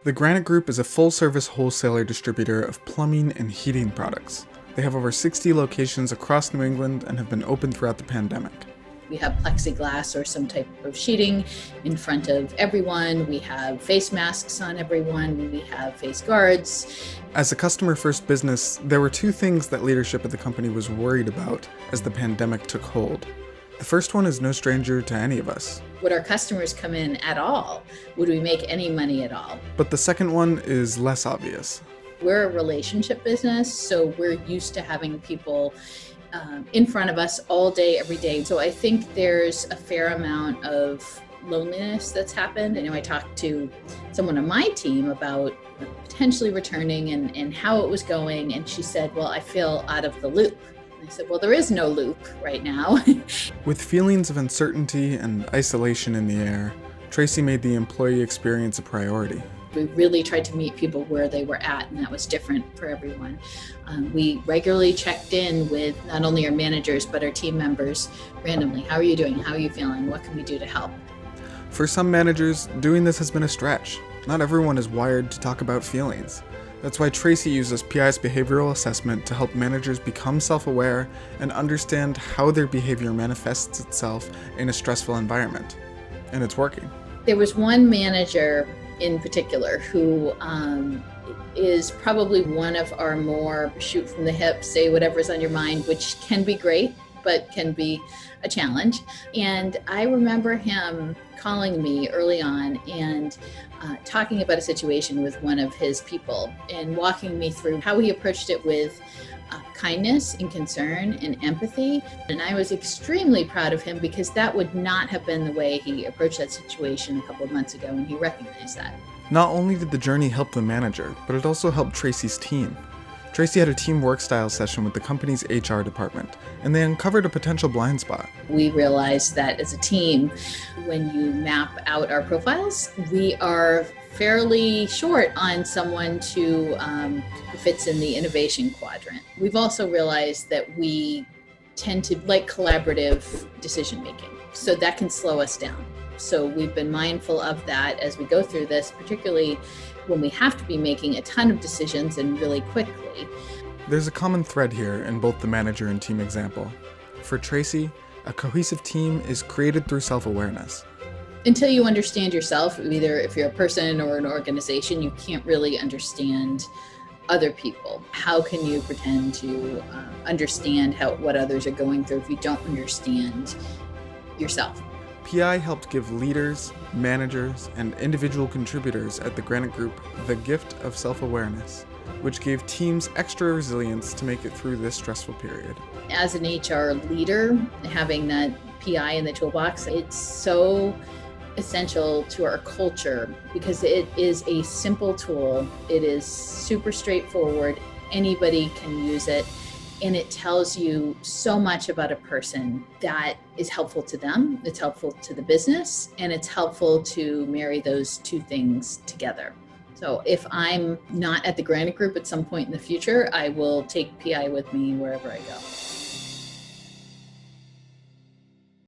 The Granite Group is a full-service wholesaler distributor of plumbing and heating products. They have over 60 locations across New England and have been open throughout the pandemic. We have plexiglass or some type of sheeting in front of everyone. We have face masks on everyone. We have face guards. As a customer-first business, there were two things that leadership at the company was worried about as the pandemic took hold. The first one is no stranger to any of us. Would our customers come in at all? Would we make any money at all? But the second one is less obvious. We're a relationship business, so we're used to having people in front of us all day, every day. So I think there's a fair amount of loneliness that's happened. I talked to someone on my team about potentially returning and how it was going, and she said, well, I feel out of the loop. I said, well, there is no loop right now. With feelings of uncertainty and isolation in the air, Tracy made the employee experience a priority. We really tried to meet people where they were at, and that was different for everyone. We regularly checked in with not only our managers, but our team members randomly. How are you doing? How are you feeling? What can we do to help? For some managers, doing this has been a stretch. Not everyone is wired to talk about feelings. That's why Tracy uses PI's behavioral assessment to help managers become self-aware and understand how their behavior manifests itself in a stressful environment. And it's working. There was one manager in particular who is probably one of our more shoot from the hip, say whatever's on your mind, which can be great, but can be a challenge. And I remember him calling me early on and talking about a situation with one of his people and walking me through how he approached it with kindness and concern and empathy. And I was extremely proud of him because that would not have been the way he approached that situation a couple of months ago, and he recognized that. Not only did the journey help the manager, but it also helped Tracy's team. Tracy had a team work style session with the company's HR department, and they uncovered a potential blind spot. We realized that as a team, when you map out our profiles, we are fairly short on someone who fits in the innovation quadrant. We've also realized that we tend to like collaborative decision making, so that can slow us down. So we've been mindful of that as we go through this, particularly when we have to be making a ton of decisions and really quickly. There's a common thread here in both the manager and team example. For Tracy, a cohesive team is created through self-awareness. Until you understand yourself, either if you're a person or an organization, you can't really understand other people. How can you pretend to understand what others are going through if you don't understand yourself? PI helped give leaders, managers, and individual contributors at the Granite Group the gift of self-awareness, which gave teams extra resilience to make it through this stressful period. As an HR leader, having that PI in the toolbox, it's so essential to our culture because it is a simple tool. It is super straightforward. Anybody can use it. And it tells you so much about a person that is helpful to them, it's helpful to the business, and it's helpful to marry those two things together. So if I'm not at the Granite Group at some point in the future, I will take PI with me wherever I go.